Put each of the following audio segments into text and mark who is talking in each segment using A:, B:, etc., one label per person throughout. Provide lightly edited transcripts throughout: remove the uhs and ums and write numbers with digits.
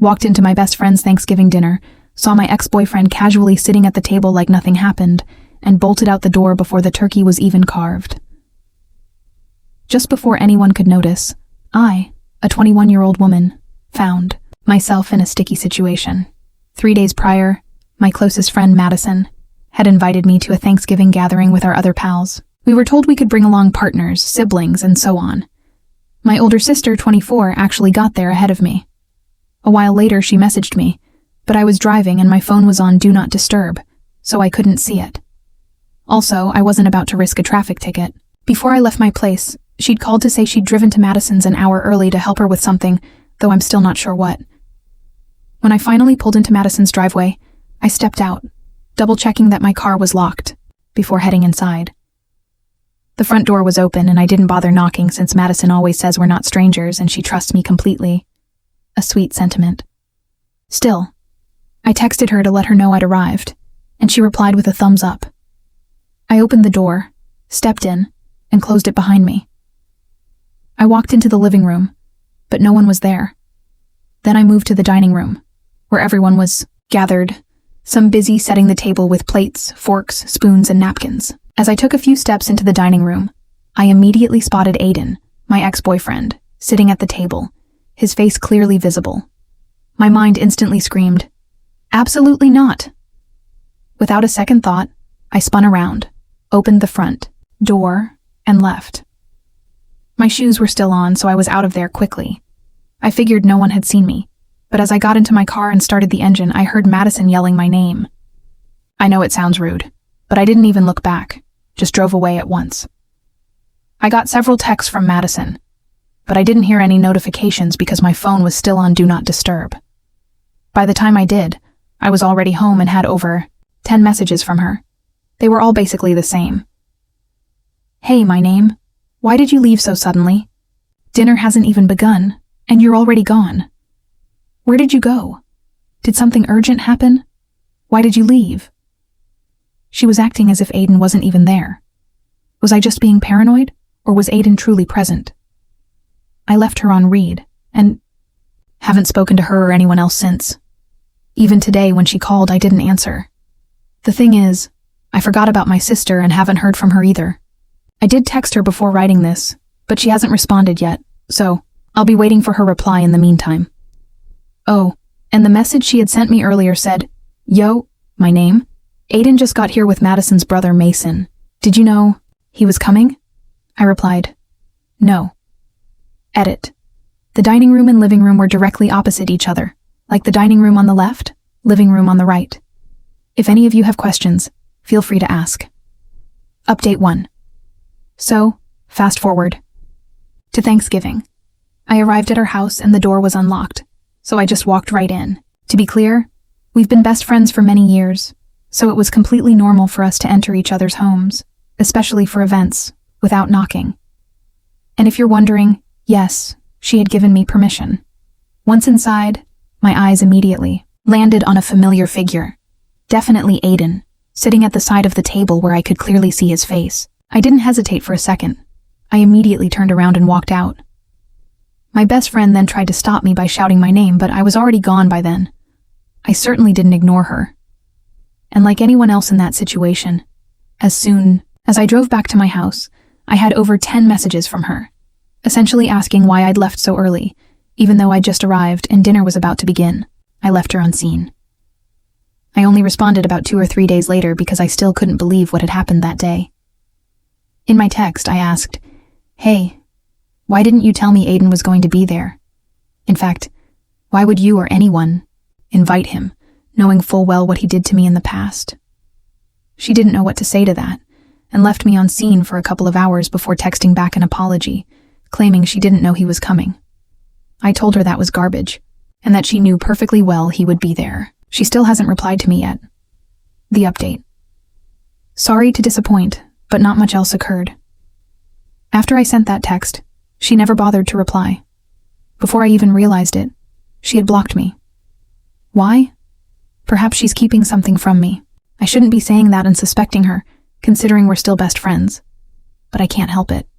A: walked into my best friend's Thanksgiving dinner, saw my ex-boyfriend casually sitting at the table like nothing happened, and bolted out the door before the turkey was even carved. Just before anyone could notice, I, a 21-year-old woman, found myself in a sticky situation. 3 days prior, my closest friend Madison had invited me to a Thanksgiving gathering with our other pals. We were told we could bring along partners, siblings, and so on. My older sister, 24, actually got there ahead of me. A while later, she messaged me, but I was driving and my phone was on Do Not Disturb, so I couldn't see it. Also, I wasn't about to risk a traffic ticket. Before I left my place, she'd called to say she'd driven to Madison's an hour early to help her with something, though I'm still not sure what. When I finally pulled into Madison's driveway, I stepped out, double-checking that my car was locked, before heading inside. The front door was open and I didn't bother knocking since Madison always says we're not strangers and she trusts me completely. A sweet sentiment. Still, I texted her to let her know I'd arrived, and she replied with a thumbs up. I opened the door, stepped in, and closed it behind me. I walked into the living room, but no one was there. Then I moved to the dining room, where everyone was gathered, some busy setting the table with plates, forks, spoons, and napkins. As I took a few steps into the dining room, I immediately spotted Aiden, my ex-boyfriend, sitting at the table, his face clearly visible. My mind instantly screamed, "Absolutely not!" Without a second thought, I spun around, opened the front door, and left. My shoes were still on, so I was out of there quickly. I figured no one had seen me, but as I got into my car and started the engine, I heard Madison yelling my name. I know it sounds rude, but I didn't even look back, just drove away at once. I got several texts from Madison, but I didn't hear any notifications because my phone was still on Do Not Disturb. By the time I did, I was already home and had over 10 messages from her. They were all basically the same. "Hey, my name. Why did you leave so suddenly? Dinner hasn't even begun, and you're already gone. Where did you go? Did something urgent happen? Why did you leave?" She was acting as if Aiden wasn't even there. Was I just being paranoid, or was Aiden truly present? I left her on read, and haven't spoken to her or anyone else since. Even today, when she called, I didn't answer. The thing is, I forgot about my sister and haven't heard from her either. I did text her before writing this, but she hasn't responded yet, so I'll be waiting for her reply in the meantime. Oh, and the message she had sent me earlier said, "Yo, my name. Aiden just got here with Madison's brother Mason. Did you know he was coming?" I replied, "No." Edit. The dining room and living room were directly opposite each other, like the dining room on the left, living room on the right. If any of you have questions, feel free to ask. Update 1. So, fast forward to Thanksgiving. I arrived at her house and the door was unlocked, so I just walked right in. To be clear, we've been best friends for many years, so it was completely normal for us to enter each other's homes, especially for events, without knocking. And if you're wondering, yes, she had given me permission. Once inside, my eyes immediately landed on a familiar figure. Definitely Aiden, sitting at the side of the table where I could clearly see his face. I didn't hesitate for a second. I immediately turned around and walked out. My best friend then tried to stop me by shouting my name, but I was already gone by then. I certainly didn't ignore her. And like anyone else in that situation, as soon as I drove back to my house, I had over 10 messages from her, essentially asking why I'd left so early, even though I'd just arrived and dinner was about to begin. I left her unseen. I only responded about 2 or 3 days later because I still couldn't believe what had happened that day. In my text, I asked, "Hey, why didn't you tell me Aiden was going to be there? In fact, why would you or anyone invite him, knowing full well what he did to me in the past?" She didn't know what to say to that, and left me on scene for a couple of hours before texting back an apology, claiming she didn't know he was coming. I told her that was garbage, and that she knew perfectly well he would be there. She still hasn't replied to me yet. The update. Sorry to disappoint, but not much else occurred. After I sent that text, she never bothered to reply. Before I even realized it, she had blocked me. Why? Perhaps she's keeping something from me. I shouldn't be saying that and suspecting her, considering we're still best friends. But I can't help it.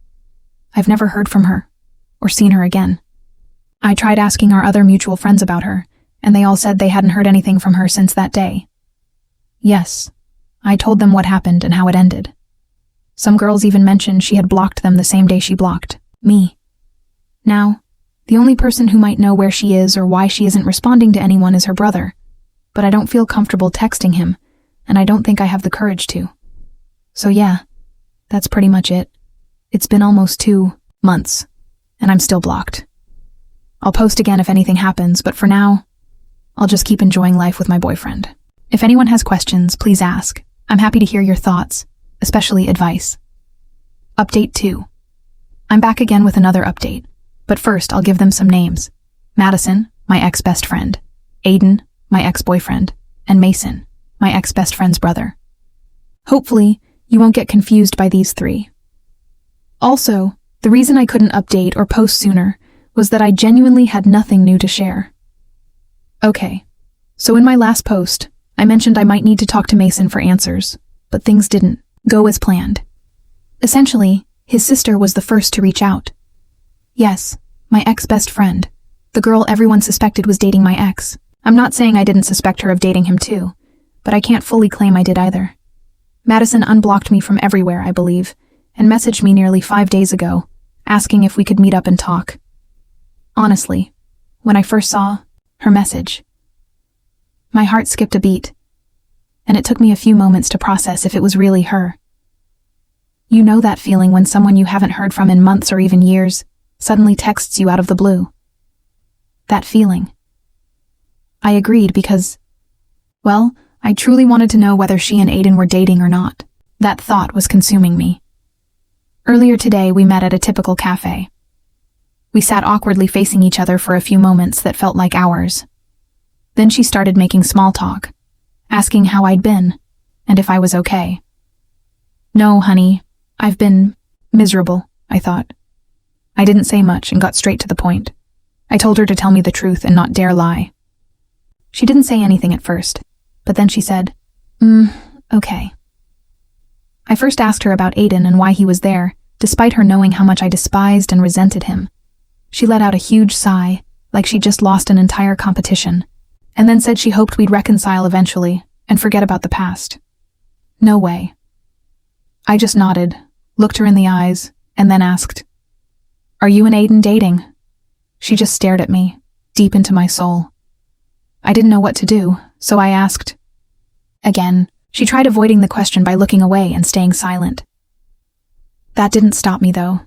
A: I've never heard from her, or seen her again. I tried asking our other mutual friends about her, and they all said they hadn't heard anything from her since that day. Yes, I told them what happened and how it ended. Some girls even mentioned she had blocked them the same day she blocked me. Now, the only person who might know where she is or why she isn't responding to anyone is her brother, but I don't feel comfortable texting him, and I don't think I have the courage to. So yeah, that's pretty much it. It's been almost 2 months, and I'm still blocked. I'll post again if anything happens, but for now, I'll just keep enjoying life with my boyfriend. If anyone has questions, please ask. I'm happy to hear your thoughts, especially advice. Update 2. I'm back again with another update, but first I'll give them some names. Madison, my ex-best friend. Aiden, my ex-boyfriend. And Mason, my ex-best friend's brother. Hopefully, you won't get confused by these 3. Also, the reason I couldn't update or post sooner was that I genuinely had nothing new to share. Okay, so in my last post, I mentioned I might need to talk to Mason for answers, but things didn't go as planned. Essentially, his sister was the first to reach out. Yes, my ex-best friend, the girl everyone suspected was dating my ex. I'm not saying I didn't suspect her of dating him too, but I can't fully claim I did either. Madison unblocked me from everywhere, I believe, and messaged me nearly 5 days ago, asking if we could meet up and talk. Honestly, when I first saw her message, my heart skipped a beat, and it took me a few moments to process if it was really her. You know that feeling when someone you haven't heard from in months or even years suddenly texts you out of the blue. That feeling. I agreed because, well, I truly wanted to know whether she and Aiden were dating or not. That thought was consuming me. Earlier today, we met at a typical cafe. We sat awkwardly facing each other for a few moments that felt like hours. Then she started making small talk, asking how I'd been, and if I was okay. No, honey, I've been miserable, I thought. I didn't say much and got straight to the point. I told her to tell me the truth and not dare lie. She didn't say anything at first, but then she said, okay. I first asked her about Aiden and why he was there, despite her knowing how much I despised and resented him. She let out a huge sigh, like she'd just lost an entire competition, and then said she hoped we'd reconcile eventually and forget about the past. No way. I just nodded, looked her in the eyes, and then asked, "Are you and Aiden dating?" She just stared at me, deep into my soul. I didn't know what to do, so I asked. Again, she tried avoiding the question by looking away and staying silent. That didn't stop me, though.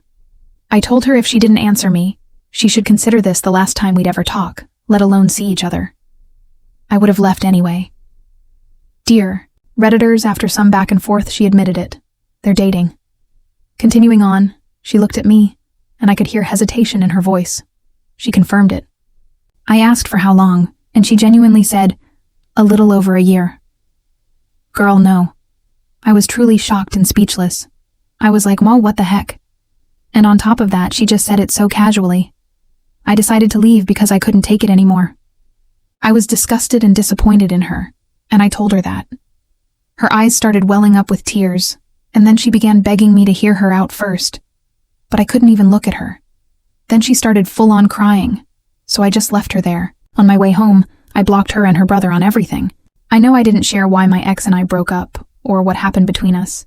A: I told her if she didn't answer me, she should consider this the last time we'd ever talk, let alone see each other. I would have left anyway. Dear Redditors, after some back and forth, she admitted it. They're dating. Continuing on, she looked at me, and I could hear hesitation in her voice. She confirmed it. I asked for how long, and she genuinely said, a little over a year. Girl, no. I was truly shocked and speechless. I was like, well, what the heck? And on top of that, she just said it so casually. I decided to leave because I couldn't take it anymore. I was disgusted and disappointed in her, and I told her that. Her eyes started welling up with tears, and then she began begging me to hear her out first. But I couldn't even look at her. Then she started full-on crying, so I just left her there. On my way home, I blocked her and her brother on everything. I know I didn't share why my ex and I broke up, or what happened between us.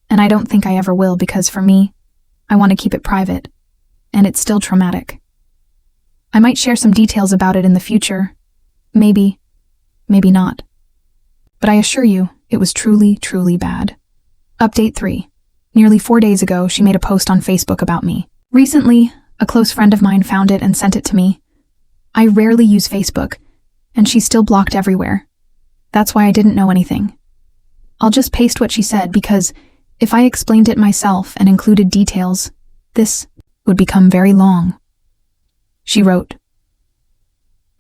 A: And I don't think I ever will because for me, I want to keep it private, and it's still traumatic. I might share some details about it in the future. Maybe, maybe not. But I assure you, it was truly, truly bad. Update 3. Nearly 4 days ago, she made a post on Facebook about me. Recently, a close friend of mine found it and sent it to me. I rarely use Facebook, and she's still blocked everywhere. That's why I didn't know anything. I'll just paste what she said because if I explained it myself and included details, this would become very long. She wrote,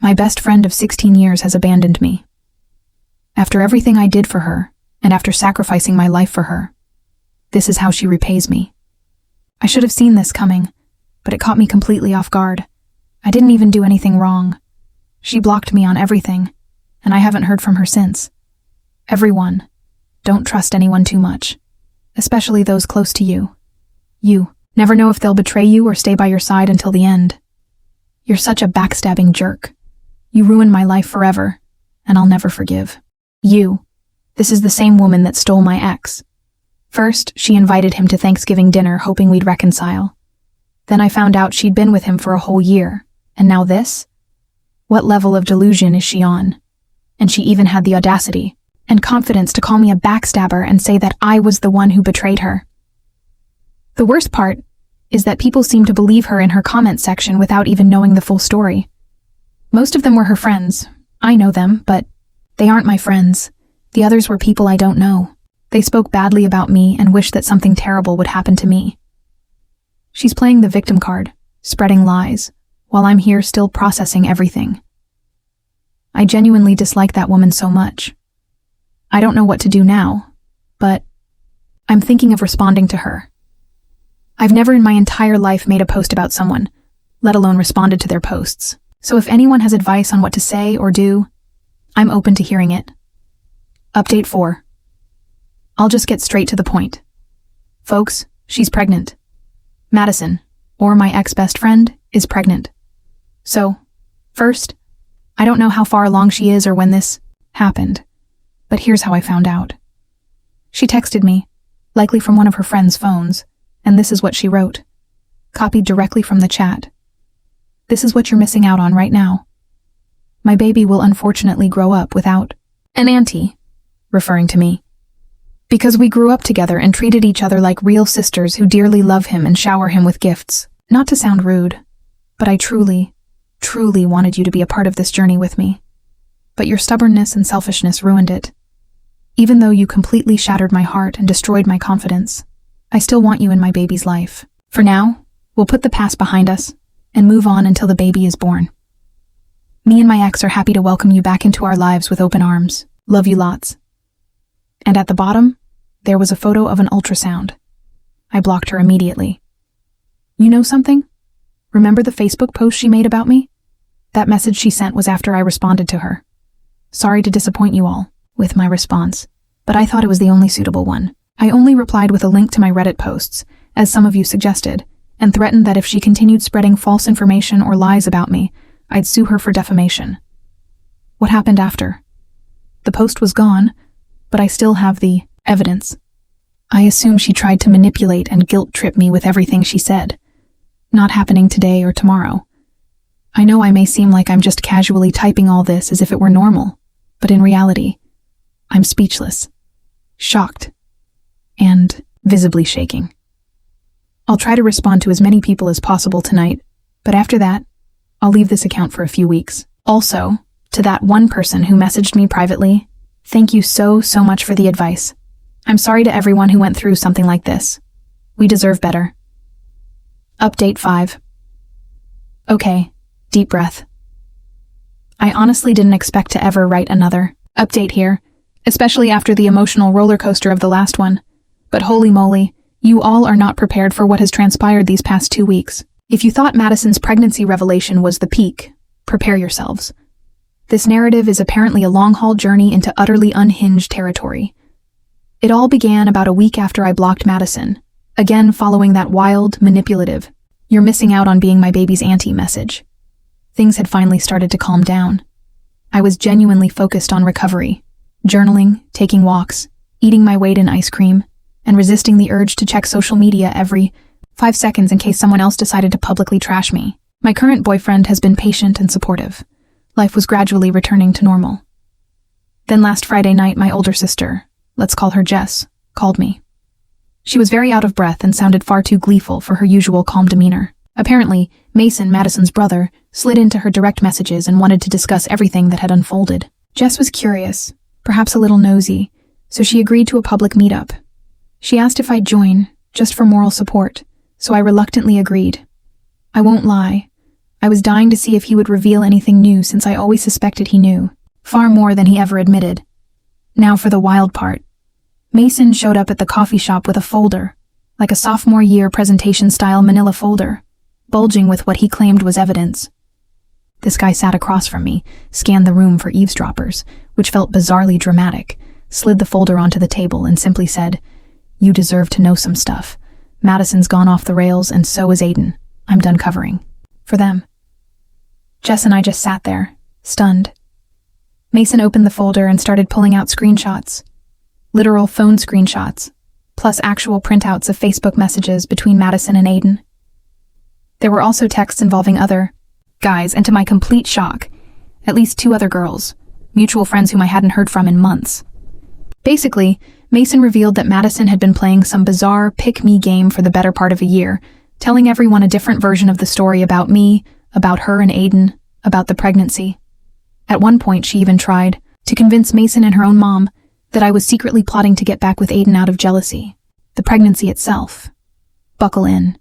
A: "My best friend of 16 years has abandoned me. After everything I did for her, and after sacrificing my life for her, this is how she repays me. I should have seen this coming, but it caught me completely off guard. I didn't even do anything wrong. She blocked me on everything, and I haven't heard from her since. Everyone, don't trust anyone too much, especially those close to you. You never know if they'll betray you or stay by your side until the end. You're such a backstabbing jerk. You ruined my life forever, and I'll never forgive. You. This is the same woman that stole my ex. First, she invited him to Thanksgiving dinner hoping we'd reconcile. Then I found out she'd been with him for a whole year, and now this? What level of delusion is she on? And she even had the audacity and confidence to call me a backstabber and say that I was the one who betrayed her. The worst part is that people seem to believe her in her comment section without even knowing the full story. Most of them were her friends. I know them, but they aren't my friends. The others were people I don't know. They spoke badly about me and wished that something terrible would happen to me. She's playing the victim card, spreading lies, while I'm here still processing everything. I genuinely dislike that woman so much. I don't know what to do now, but I'm thinking of responding to her. I've never in my entire life made a post about someone, let alone responded to their posts. So if anyone has advice on what to say or do, I'm open to hearing it. Update 4. I'll just get straight to the point. Folks, she's pregnant. Madison, or my ex-best friend, is pregnant. So, first, I don't know how far along she is or when this happened, but here's how I found out. She texted me, likely from one of her friends' phones, and this is what she wrote, copied directly from the chat. This is what you're missing out on right now. My baby will unfortunately grow up without an auntie, referring to me. Because we grew up together and treated each other like real sisters who dearly love him and shower him with gifts. Not to sound rude, but I truly wanted you to be a part of this journey with me. But your stubbornness and selfishness ruined it. Even though you completely shattered my heart and destroyed my confidence, I still want you in my baby's life. For now, we'll put the past behind us and move on until the baby is born. Me and my ex are happy to welcome you back into our lives with open arms. Love you lots. And at the bottom, there was a photo of an ultrasound. I blocked her immediately. You know something? Remember the Facebook post she made about me? That message she sent was after I responded to her. Sorry to disappoint you all with my response, but I thought it was the only suitable one. I only replied with a link to my Reddit posts, as some of you suggested, and threatened that if she continued spreading false information or lies about me, I'd sue her for defamation. What happened after? The post was gone, but I still have the evidence. I assume she tried to manipulate and guilt-trip me with everything she said. Not happening today or tomorrow. I know I may seem like I'm just casually typing all this as if it were normal, but in reality, I'm speechless, shocked, and visibly shaking. I'll try to respond to as many people as possible tonight, but after that, I'll leave this account for a few weeks. Also, to that one person who messaged me privately, thank you so much for the advice. I'm sorry to everyone who went through something like this. We deserve better. Update 5. Okay, deep breath. I honestly didn't expect to ever write another update here, especially after the emotional roller coaster of the last one. But holy moly, you all are not prepared for what has transpired these past 2 weeks. If you thought Madison's pregnancy revelation was the peak, prepare yourselves. This narrative is apparently a long-haul journey into utterly unhinged territory. It all began about a week after I blocked Madison, again following that wild, manipulative, "You're missing out on being my baby's auntie" message. Things had finally started to calm down. I was genuinely focused on recovery, journaling, taking walks, eating my weight in ice cream, and resisting the urge to check social media every 5 seconds in case someone else decided to publicly trash me. My current boyfriend has been patient and supportive. Life was gradually returning to normal. Then last Friday night, my older sister, let's call her Jess, called me. She was very out of breath and sounded far too gleeful for her usual calm demeanor. Apparently, Mason, Madison's brother, slid into her direct messages and wanted to discuss everything that had unfolded. Jess was curious, perhaps a little nosy, so she agreed to a public meetup. She asked if I'd join, just for moral support, so I reluctantly agreed. I won't lie, I was dying to see if he would reveal anything new since I always suspected he knew, far more than he ever admitted. Now for the wild part. Mason showed up at the coffee shop with a folder, like a sophomore year presentation-style manila folder, bulging with what he claimed was evidence. This guy sat across from me, scanned the room for eavesdroppers, which felt bizarrely dramatic, slid the folder onto the table and simply said, "You deserve to know some stuff. Madison's gone off the rails and so is Aiden. I'm done covering. For them." Jess and I just sat there, stunned. Mason opened the folder and started pulling out screenshots. Literal phone screenshots, plus actual printouts of Facebook messages between Madison and Aiden. There were also texts involving other guys, and to my complete shock, at least 2 other girls, mutual friends whom I hadn't heard from in months. Basically, Mason revealed that Madison had been playing some bizarre pick-me game for the better part of a year, telling everyone a different version of the story about me, about her and Aiden, about the pregnancy. At one point, she even tried to convince Mason and her own mom that I was secretly plotting to get back with Aiden out of jealousy. The pregnancy itself. Buckle in.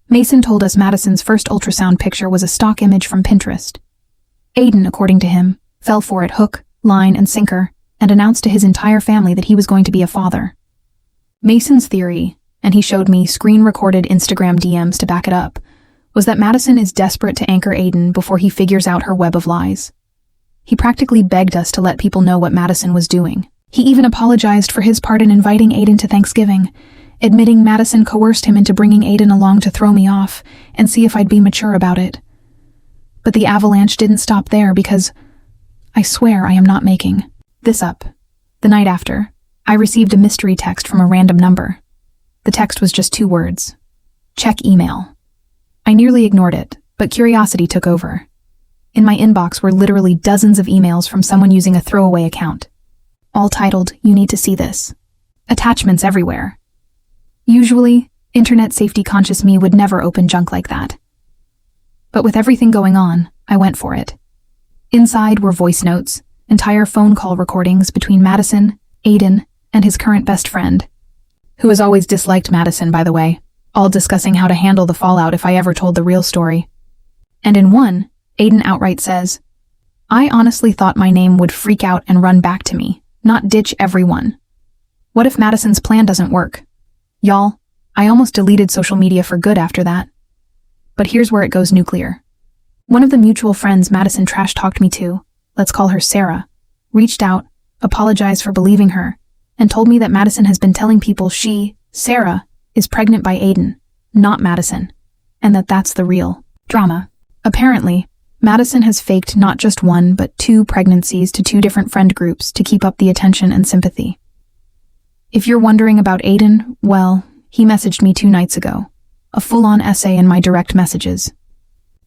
A: Mason told us Madison's first ultrasound picture was a stock image from Pinterest. Aiden, according to him, fell for it hook, line, and sinker, and announced to his entire family that he was going to be a father. Mason's theory, and he showed me screen-recorded Instagram DMs to back it up, was that Madison is desperate to anchor Aiden before he figures out her web of lies. He practically begged us to let people know what Madison was doing. He even apologized for his part in inviting Aiden to Thanksgiving, admitting Madison coerced him into bringing Aiden along to throw me off and see if I'd be mature about it. But the avalanche didn't stop there because, I swear I am not making this up. The night after, I received a mystery text from a random number. The text was just 2 words. Check email. I nearly ignored it, but curiosity took over. In my inbox were literally dozens of emails from someone using a throwaway account, all titled, "You need to see this." Attachments everywhere. Usually, internet safety-conscious me would never open junk like that. But with everything going on, I went for it. Inside were voice notes, entire phone call recordings between Madison, Aiden, and his current best friend, who has always disliked Madison, by the way, all discussing how to handle the fallout if I ever told the real story. And in one, Aiden outright says, "I honestly thought my name would freak out and run back to me, not ditch everyone. What if Madison's plan doesn't work? Y'all, I almost deleted social media for good after that. But here's where it goes nuclear. One of the mutual friends Madison trash-talked me to, let's call her Sarah, reached out, apologized for believing her, and told me that Madison has been telling people she, Sarah, is pregnant by Aiden, not Madison, and that that's the real drama. Apparently, Madison has faked not just 1 but 2 pregnancies to 2 different friend groups to keep up the attention and sympathy. If you're wondering about Aiden, well, he messaged me 2 nights ago, a full-on essay in my direct messages.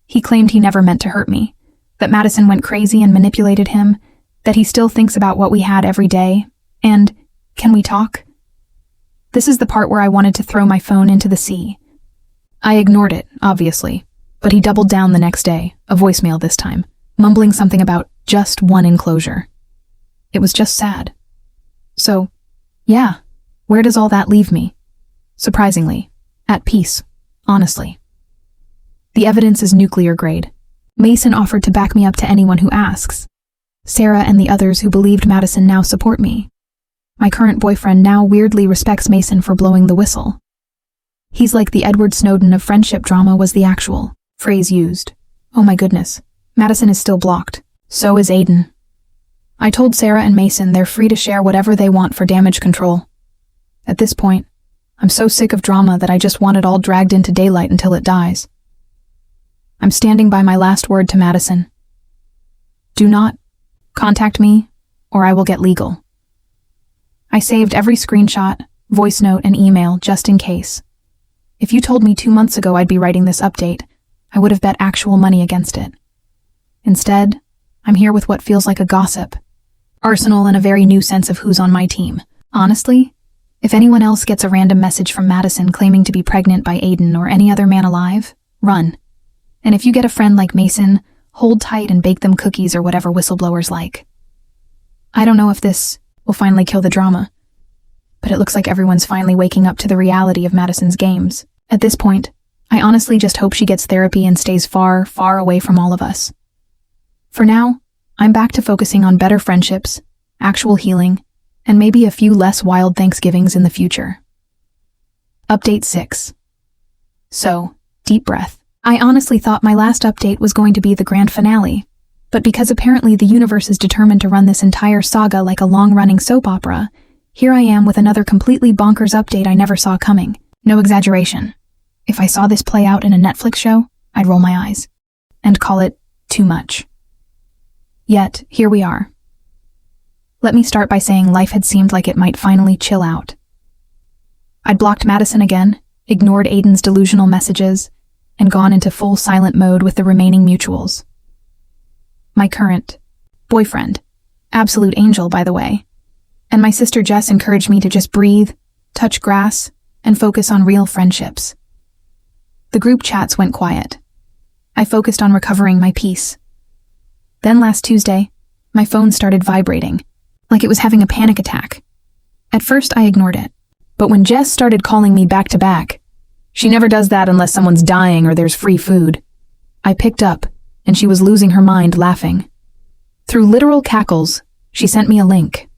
A: He claimed he never meant to hurt me, that Madison went crazy and manipulated him, that he still thinks about what we had every day, and, can we talk? This is the part where I wanted to throw my phone into the sea. I ignored it, obviously, but he doubled down the next day, a voicemail this time, mumbling something about just 1 enclosure. It was just sad. So, yeah, where does all that leave me? Surprisingly, at peace, honestly. The evidence is nuclear grade. Mason offered to back me up to anyone who asks. Sarah and the others who believed Madison now support me. My current boyfriend now weirdly respects Mason for blowing the whistle. He's like the Edward Snowden of friendship drama was the actual phrase used. Oh my goodness, Madison is still blocked. So is Aiden. I told Sarah and Mason they're free to share whatever they want for damage control. At this point, I'm so sick of drama that I just want it all dragged into daylight until it dies. I'm standing by my last word to Madison. Do not contact me, or I will get legal. I saved every screenshot, voice note, and email just in case. If you told me 2 months ago I'd be writing this update, I would have bet actual money against it. Instead, I'm here with what feels like a gossip arsenal and a very new sense of who's on my team. Honestly, if anyone else gets a random message from Madison claiming to be pregnant by Aiden or any other man alive, run. And if you get a friend like Mason, hold tight and bake them cookies or whatever whistleblowers like. I don't know if this will finally kill the drama, but it looks like everyone's finally waking up to the reality of Madison's games. At this point, I honestly just hope she gets therapy and stays far, far away from all of us. For now, I'm back to focusing on better friendships, actual healing, and maybe a few less wild Thanksgivings in the future. Update 6. So, deep breath. I honestly thought my last update was going to be the grand finale, but because apparently the universe is determined to run this entire saga like a long-running soap opera, here I am with another completely bonkers update I never saw coming. No exaggeration. If I saw this play out in a Netflix show, I'd roll my eyes and call it too much. Yet, here we are. Let me start by saying life had seemed like it might finally chill out. I'd blocked Madison again, ignored Aiden's delusional messages, and gone into full silent mode with the remaining mutuals. My current boyfriend, absolute angel by the way, and my sister Jess encouraged me to just breathe, touch grass, and focus on real friendships. The group chats went quiet. I focused on recovering my peace. Then last Tuesday, my phone started vibrating, like it was having a panic attack. At first I ignored it, but when Jess started calling me back to back, she never does that unless someone's dying or there's free food, I picked up, and she was losing her mind laughing. Through literal cackles, she sent me a link.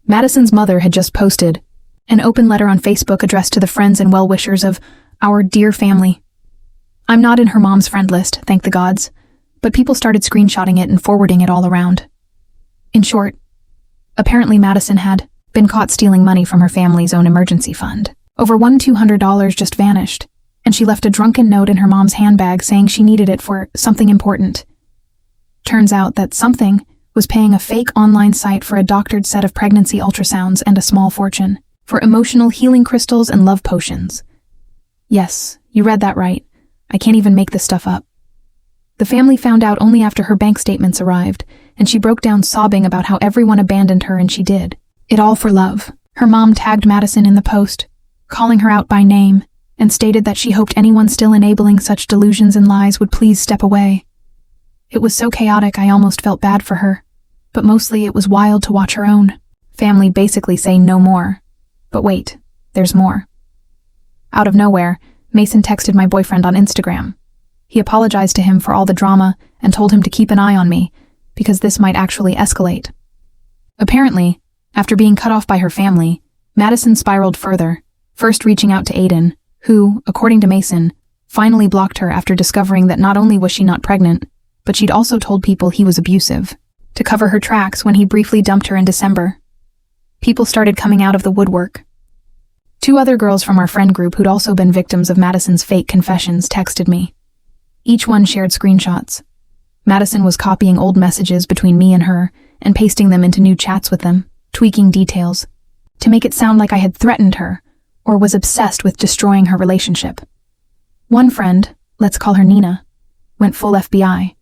A: Madison's mother had just posted an open letter on Facebook addressed to the friends and well-wishers of our dear family. I'm not in her mom's friend list, thank the gods, but people started screenshotting it and forwarding it all around. In short, apparently Madison had been caught stealing money from her family's own emergency fund. Over $200 just vanished, and she left a drunken note in her mom's handbag saying she needed it for something important. Turns out that something was paying a fake online site for a doctored set of pregnancy ultrasounds and a small fortune for emotional healing crystals and love potions. Yes, you read that right. I can't even make this stuff up. The family found out only after her bank statements arrived, and she broke down sobbing about how everyone abandoned her, and she did. It all for love. Her mom tagged Madison in the post, calling her out by name, and stated that she hoped anyone still enabling such delusions and lies would please step away. It was so chaotic I almost felt bad for her, but mostly it was wild to watch her own family basically say no more. But wait, there's more. Out of nowhere, Mason texted my boyfriend on Instagram. He apologized to him for all the drama and told him to keep an eye on me, because this might actually escalate. Apparently, after being cut off by her family, Madison spiraled further, first reaching out to Aiden, who, according to Mason, finally blocked her after discovering that not only was she not pregnant, but she'd also told people he was abusive, to cover her tracks when he briefly dumped her in December. People started coming out of the woodwork. 2 other girls from our friend group who'd also been victims of Madison's fake confessions texted me. Each one shared screenshots. Madison was copying old messages between me and her and pasting them into new chats with them, tweaking details, to make it sound like I had threatened her or was obsessed with destroying her relationship. One friend, let's call her Nina, went full FBI.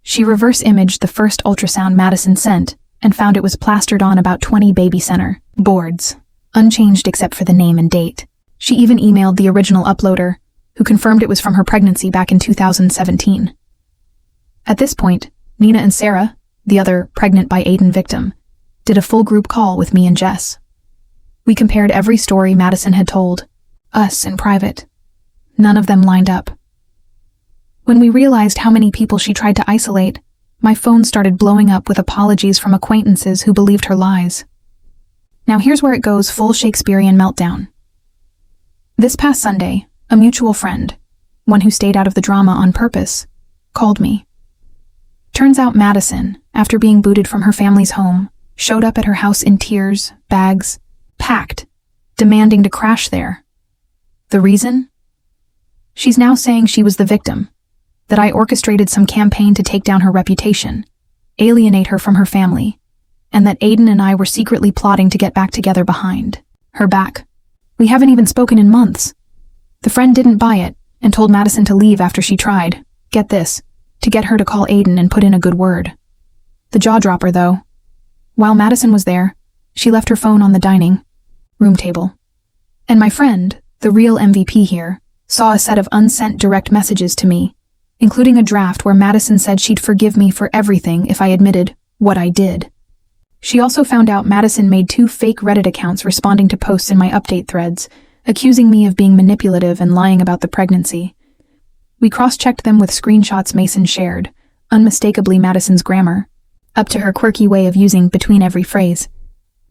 A: She reverse-imaged the first ultrasound Madison sent and found it was plastered on about 20 baby center boards, unchanged except for the name and date. She even emailed the original uploader, who confirmed it was from her pregnancy back in 2017. At this point, Nina and Sarah, the other pregnant by Aiden victim, did a full group call with me and Jess. We compared every story Madison had told us in private. None of them lined up. When we realized how many people she tried to isolate, my phone started blowing up with apologies from acquaintances who believed her lies. Now here's where it goes full Shakespearean meltdown. This past Sunday, a mutual friend, one who stayed out of the drama on purpose, called me. Turns out Madison, after being booted from her family's home, showed up at her house in tears, bags, packed, demanding to crash there. The reason? She's now saying she was the victim, that I orchestrated some campaign to take down her reputation, alienate her from her family, and that Aiden and I were secretly plotting to get back together behind her back. We haven't even spoken in months. The friend didn't buy it and told Madison to leave after she tried, get this, to get her to call Aiden and put in a good word. The jaw-dropper, though. While Madison was there, she left her phone on the dining room table. And my friend, the real MVP here, saw a set of unsent direct messages to me, including a draft where Madison said she'd forgive me for everything if I admitted what I did. She also found out Madison made 2 fake Reddit accounts responding to posts in my update threads, accusing me of being manipulative and lying about the pregnancy. We cross-checked them with screenshots Mason shared, unmistakably Madison's grammar, up to her quirky way of using between every phrase.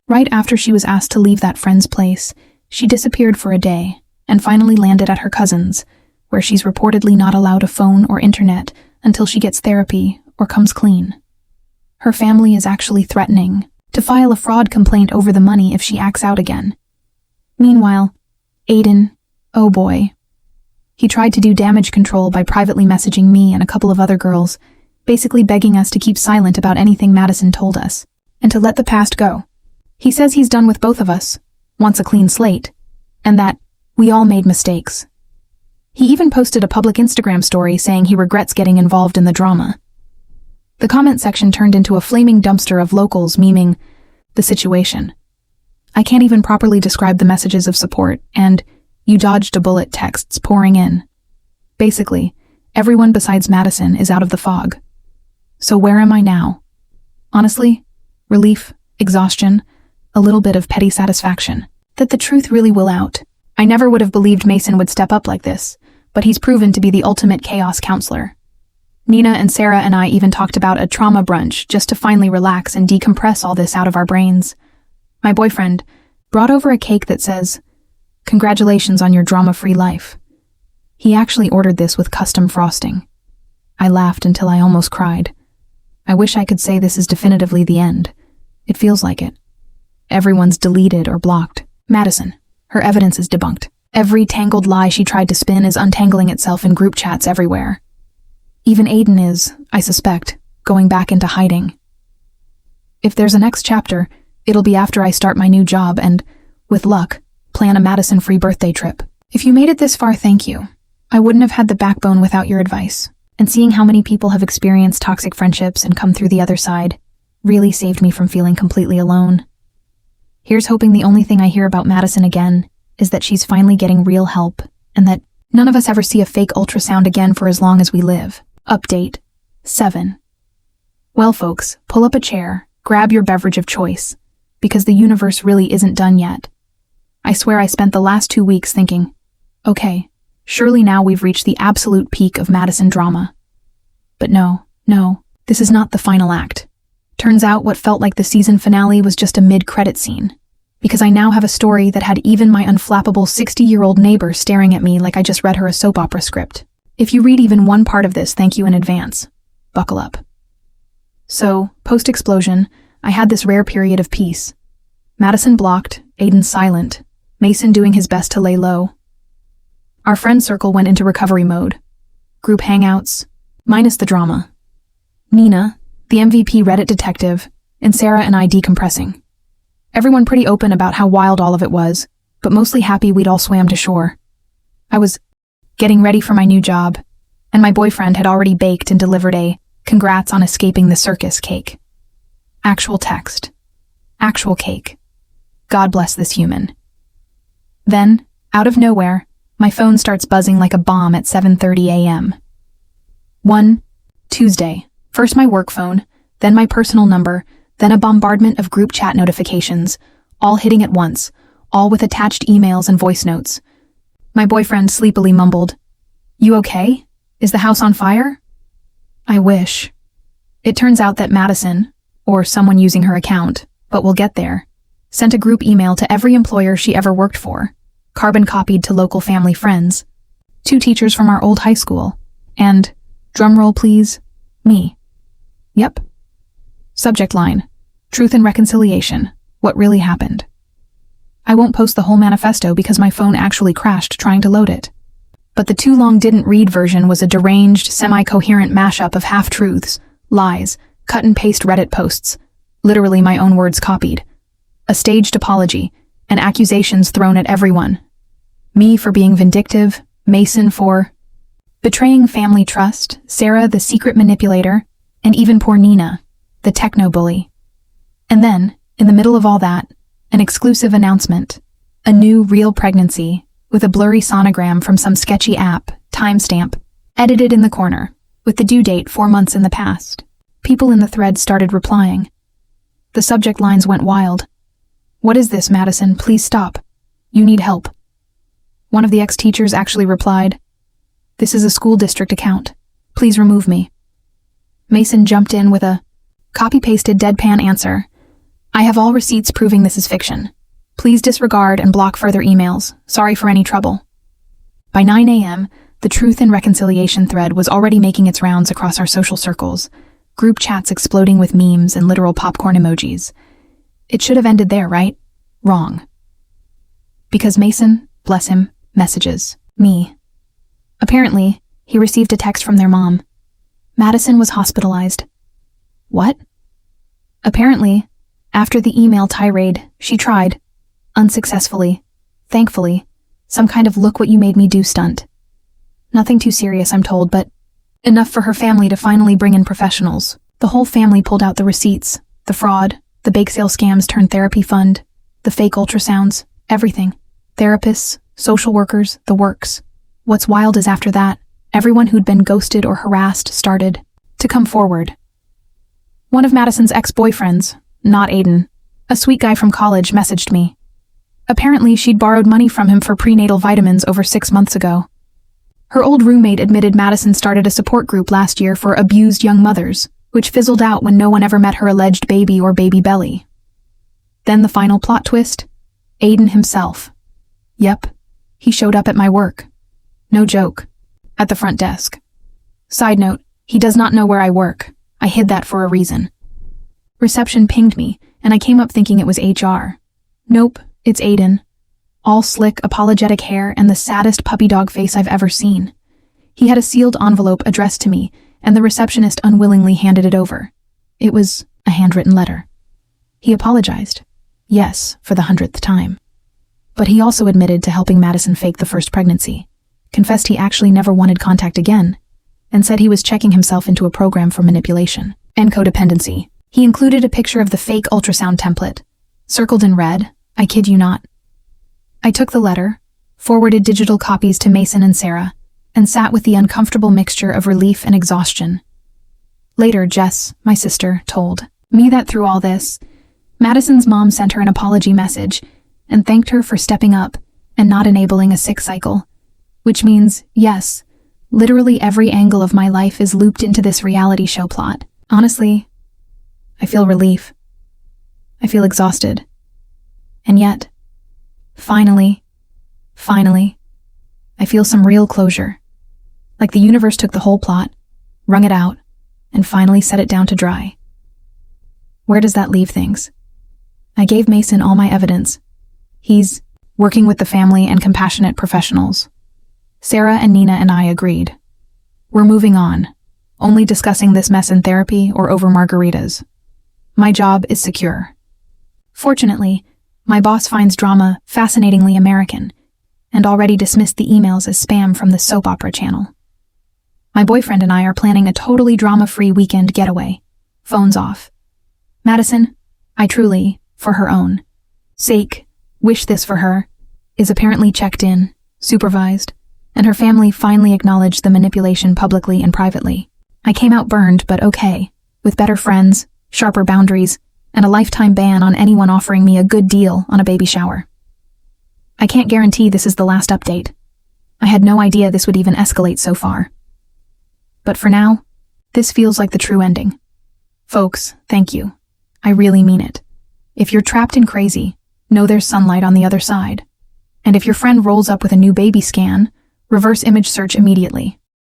A: Right after she was asked to leave that friend's place, she disappeared for a day and finally landed at her cousin's, where she's reportedly not allowed a phone or internet until she gets therapy or comes clean. Her family is actually threatening to file a fraud complaint over the money if she acts out again. Meanwhile, Aiden, oh boy. He tried to do damage control by privately messaging me and a couple of other girls, basically begging us to keep silent about anything Madison told us, and to let the past go. He says he's done with both of us, wants a clean slate, and that we all made mistakes. He even posted a public Instagram story saying he regrets getting involved in the drama. The comment section turned into a flaming dumpster of locals memeing the situation. I can't even properly describe the messages of support and "you dodged a bullet" texts pouring in. Basically, everyone besides Madison is out of the fog. So where am I now? Honestly, relief, exhaustion, a little bit of petty satisfaction that the truth really will out. I never would have believed Mason would step up like this, but he's proven to be the ultimate chaos counselor. Nina and Sarah and I even talked about a trauma brunch just to finally relax and decompress all this out of our brains. My boyfriend brought over a cake that says, "Congratulations on your drama-free life." He actually ordered this with custom frosting. I laughed until I almost cried. I wish I could say this is definitively the end. It feels like it. Everyone's deleted or blocked. Madison, her evidence is debunked. Every tangled lie she tried to spin is untangling itself in group chats everywhere. Even Aiden is, I suspect, going back into hiding. If there's a next chapter, it'll be after I start my new job and, with luck, plan a Madison-free birthday trip. If you made it this far, thank you. I wouldn't have had the backbone without your advice. And seeing how many people have experienced toxic friendships and come through the other side really saved me from feeling completely alone. Here's hoping the only thing I hear about Madison again is that she's finally getting real help and that none of us ever see a fake ultrasound again for as long as we live. Update 7. Well, folks, pull up a chair, grab your beverage of choice, because the universe really isn't done yet. I swear I spent the last 2 weeks thinking, okay, surely now we've reached the absolute peak of Madison drama. But no, this is not the final act. Turns out what felt like the season finale was just a mid-credit scene, because I now have a story that had even my unflappable 60-year-old neighbor staring at me like I just read her a soap opera script. If you read even one part of this, thank you in advance. Buckle up. So, post-explosion, I had this rare period of peace. Madison blocked, Aiden silent, Mason doing his best to lay low. Our friend circle went into recovery mode. Group hangouts, minus the drama. Nina, the MVP Reddit detective, and Sarah and I decompressing. Everyone pretty open about how wild all of it was, but mostly happy we'd all swam to shore. I was getting ready for my new job, and my boyfriend had already baked and delivered a "congrats on escaping the circus" cake. Actual text. Actual cake. God bless this human. Then, out of nowhere, my phone starts buzzing like a bomb at 7:30 a.m. 1. Tuesday. First my work phone, then my personal number, then a bombardment of group chat notifications, all hitting at once, all with attached emails and voice notes. My boyfriend sleepily mumbled, "You okay? Is the house on fire?" I wish. It turns out that Madison, or someone using her account, but we'll get there, sent a group email to every employer she ever worked for, carbon copied to local family friends, 2 teachers from our old high school, and, drumroll please, me. Yep. Subject line, Truth and Reconciliation, what really happened. I won't post the whole manifesto because my phone actually crashed trying to load it. But the too long didn't read version was a deranged, semi-coherent mashup of half-truths, lies, cut-and-paste Reddit posts, literally my own words copied, a staged apology, and accusations thrown at everyone. Me for being vindictive, Mason for betraying family trust, Sarah the secret manipulator, and even poor Nina, the techno-bully. And then, in the middle of all that, an exclusive announcement, a new real pregnancy, with a blurry sonogram from some sketchy app, timestamp, edited in the corner, with the due date 4 months in the past. People in the thread started replying. The subject lines went wild. "What is this, Madison? Please stop. You need help." One of the ex-teachers actually replied, "This is a school district account. Please remove me." Mason jumped in with a copy-pasted deadpan answer. "I have all receipts proving this is fiction. Please disregard and block further emails. Sorry for any trouble." By 9 a.m., the Truth and Reconciliation thread was already making its rounds across our social circles, group chats exploding with memes and literal popcorn emojis. It should have ended there, right? Wrong. Because Mason, bless him, messages me. Apparently, he received a text from their mom. Madison was hospitalized. What? Apparently, after the email tirade, she tried, unsuccessfully, thankfully, some kind of look what you made me do stunt. Nothing too serious, I'm told, but enough for her family to finally bring in professionals. The whole family pulled out the receipts, the fraud, the bake sale scams turned therapy fund, the fake ultrasounds, everything. Therapists, social workers, the works. What's wild is after that, everyone who'd been ghosted or harassed started to come forward. One of Madison's ex-boyfriends, not Aiden, a sweet guy from college, messaged me. Apparently, she'd borrowed money from him for prenatal vitamins over 6 months ago. Her old roommate admitted Madison started a support group last year for abused young mothers, which fizzled out when no one ever met her alleged baby or baby belly. Then the final plot twist? Aiden himself. Yep, he showed up at my work. No joke. At the front desk. Side note, he does not know where I work. I hid that for a reason. Reception pinged me, and I came up thinking it was HR. Nope, it's Aiden. All slick, apologetic hair and the saddest puppy dog face I've ever seen. He had a sealed envelope addressed to me, and the receptionist unwillingly handed it over. It was a handwritten letter. He apologized. Yes, for the 100th time. But he also admitted to helping Madison fake the first pregnancy, confessed he actually never wanted contact again, and said he was checking himself into a program for manipulation and codependency. He included a picture of the fake ultrasound template, circled in red, I kid you not. I took the letter, forwarded digital copies to Mason and Sarah, and sat with the uncomfortable mixture of relief and exhaustion. Later, Jess, my sister, told me that through all this, Madison's mom sent her an apology message and thanked her for stepping up and not enabling a sick cycle, which means, yes, literally every angle of my life is looped into this reality show plot. Honestly, I feel relief. I feel exhausted. And yet, finally, I feel some real closure. Like the universe took the whole plot, wrung it out, and finally set it down to dry. Where does that leave things? I gave Mason all my evidence. He's working with the family and compassionate professionals. Sarah and Nina and I agreed. We're moving on, only discussing this mess in therapy or over margaritas. My job is secure. Fortunately, my boss finds drama fascinatingly American, and already dismissed the emails as spam from the soap opera channel. My boyfriend and I are planning a totally drama-free weekend getaway. Phones off. Madison, I truly, for her own sake, wish this for her, is apparently checked in, supervised, and her family finally acknowledged the manipulation publicly and privately. I came out burned, but okay, with better friends, sharper boundaries, and a lifetime ban on anyone offering me a good deal on a baby shower. I can't guarantee this is the last update. I had no idea this would even escalate so far. But for now, this feels like the true ending. Folks, thank you. I really mean it. If you're trapped in crazy, know there's sunlight on the other side. And if your friend rolls up with a new baby scan, reverse image search immediately.